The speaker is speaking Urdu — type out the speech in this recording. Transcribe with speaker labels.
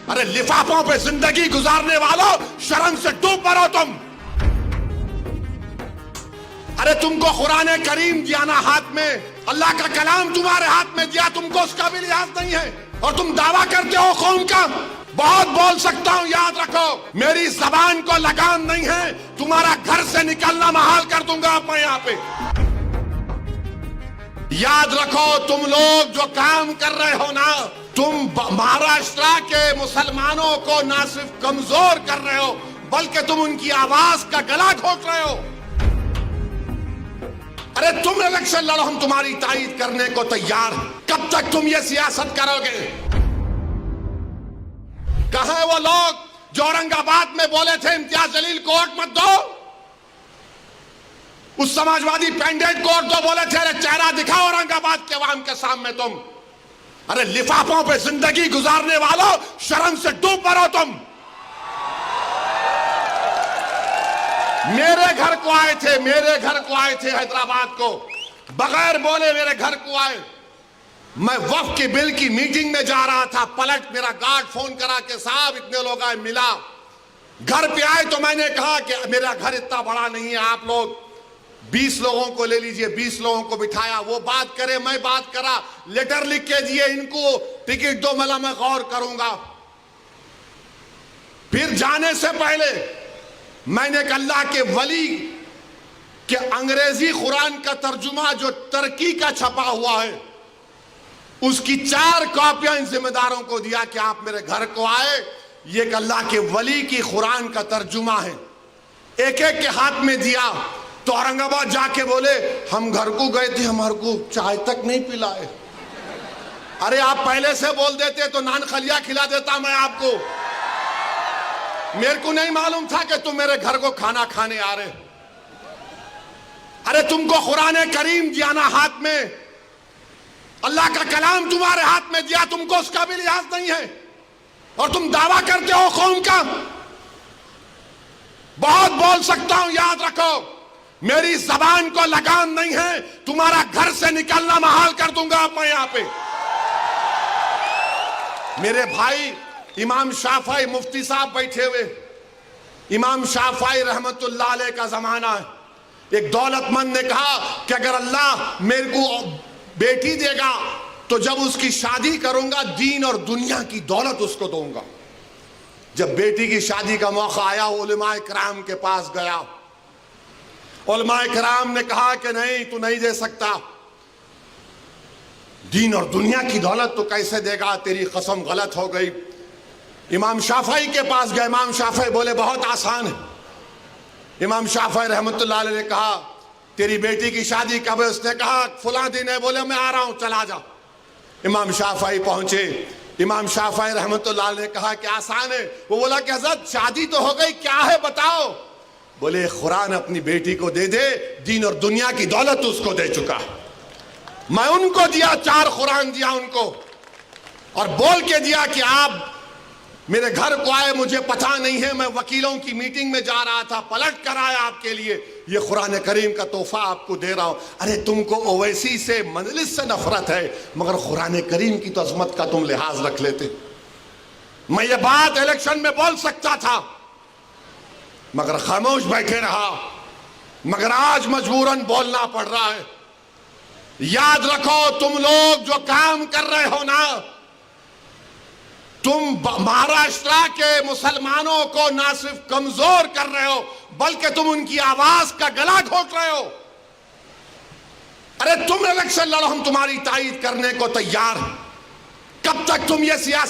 Speaker 1: ارے لفافوں پہ زندگی گزارنے والوں، شرم سے ڈوب مرو تم۔ ارے تم کو قرآن کریم دیا نا ہاتھ میں، اللہ کا کلام تمہارے ہاتھ میں دیا، تم کو اس کا بھی لحاظ نہیں ہے، اور تم دعویٰ کرتے ہو قوم کا۔ بہت بول سکتا ہوں، یاد رکھو میری زبان کو لگام نہیں ہے، تمہارا گھر سے نکلنا محال کر دوں گا میں یہاں پہ۔ یاد رکھو تم لوگ جو کام کر رہے ہو نا، تم مہاراشٹر کے مسلمانوں کو نہ صرف کمزور کر رہے ہو بلکہ تم ان کی آواز کا گلا گھونٹ رہے ہو۔ ارے تم الیکشن لڑو، ہم تمہاری تائید کرنے کو تیار ہیں، کب تک تم یہ سیاست کرو گے؟ کہاں وہ لوگ جو اورنگ آباد میں بولے تھے امتیاز جلیل کو ووٹ مت دو؟ اس سماجوادی پینڈیٹ کو ووٹ دو بولے تھے، ارے چہرہ دکھاؤ اورنگ آباد کے عوام کے سامنے تم۔ ارے لفافوں پہ زندگی گزارنے والوں، شرم سے ڈوب مرو تم۔ میرے گھر کو آئے تھے حیدرآباد کو، بغیر بولے میرے گھر کو آئے۔ میں وقف کے بل کی میٹنگ میں جا رہا تھا، پلٹ میرا گارڈ فون کرا کہ صاحب اتنے لوگ آئے، ملا۔ گھر پہ آئے تو میں نے کہا کہ میرا گھر اتنا بڑا نہیں ہے، آپ لوگ 20 لوگوں کو لے لیجئے، 20 لوگوں کو بٹھایا، وہ بات کرے میں بات کرا، لیٹر لکھ کے دیے ان کو، ٹکٹ دو، ملا میں غور کروں گا۔ پھر جانے سے پہلے میں نے ایک اللہ کے ولی کہ انگریزی قرآن کا ترجمہ جو ترکی کا چھپا ہوا ہے، اس کی 4 کاپیاں ان ذمہ داروں کو دیا کہ آپ میرے گھر کو آئے، یہ ایک اللہ کے ولی کی قرآن کا ترجمہ ہے۔ ایک ایک کے ہاتھ میں دیا تو اورنگ آباد جا کے بولے ہم گھر کو گئے تھے، ہمارے کو چائے تک نہیں پلائے۔ ارے آپ پہلے سے بول دیتے تو نان خلیہ کھلا دیتا میں آپ کو، میرے کو نہیں معلوم تھا کہ تم میرے گھر کو کھانا کھانے آ رہے۔ ارے تم کو قرآن کریم دیا نا ہاتھ میں، اللہ کا کلام تمہارے ہاتھ میں دیا، تم کو اس کا بھی لحاظ نہیں ہے، اور تم دعویٰ کرتے ہو قوم کا۔ بہت بول سکتا ہوں، یاد رکھو میری زبان کو لگام نہیں ہے، تمہارا گھر سے نکلنا محال کر دوں گا میں یہاں پہ۔ میرے بھائی امام شافعی مفتی صاحب بیٹھے ہوئے، امام شافعی رحمت اللہ علیہ کا زمانہ ہے۔ ایک دولت مند نے کہا کہ اگر اللہ میرے کو بیٹی دے گا تو جب اس کی شادی کروں گا دین اور دنیا کی دولت اس کو دوں گا۔ جب بیٹی کی شادی کا موقع آیا علماء کرام کے پاس گیا، علماء کرام نے کہا کہ نہیں تو نہیں دے سکتا، دین اور دنیا کی دولت تو کیسے دے گا، تیری قسم غلط ہو گئی۔ امام شافعی کے پاس گئے، امام شافعی بولے بہت آسان ہے۔ امام شافعی رحمت اللہ علیہ نے کہا تیری بیٹی کی شادی کب ہے؟ اس نے کہا فلاں دن ہے۔ بولے میں آ رہا ہوں، چلا جا۔ امام شافعی پہنچے، امام شافعی رحمت اللہ علیہ نے کہا کہ آسان ہے۔ وہ بولا کہ حضرت شادی تو ہو گئی، کیا ہے بتاؤ؟ بولے قرآن اپنی بیٹی کو دے دے، دین اور دنیا کی دولت اس کو دے چکا، میں ان کو دیا، 4 قرآن دیا ان کو، اور بول کے دیا کہ آپ میرے گھر کو آئے، مجھے پتہ نہیں ہے، میں وکیلوں کی میٹنگ میں جا رہا تھا، پلٹ کر آیا آپ کے لیے، یہ قرآن کریم کا تحفہ آپ کو دے رہا ہوں۔ ارے تم کو اویسی سے مجلس سے نفرت ہے، مگر قرآن کریم کی تو عظمت کا تم لحاظ رکھ لیتے۔ میں یہ بات الیکشن میں بول سکتا تھا مگر خاموش بیٹھے رہا، مگر آج مجبوراً بولنا پڑ رہا ہے۔ یاد رکھو تم لوگ جو کام کر رہے ہو نا، تم مہاراشٹر کے مسلمانوں کو نہ صرف کمزور کر رہے ہو بلکہ تم ان کی آواز کا گلا گھونٹ رہے ہو۔ ارے تم الیکشن لڑو، ہم تمہاری تائید کرنے کو تیار ہیں، کب تک تم یہ سیاست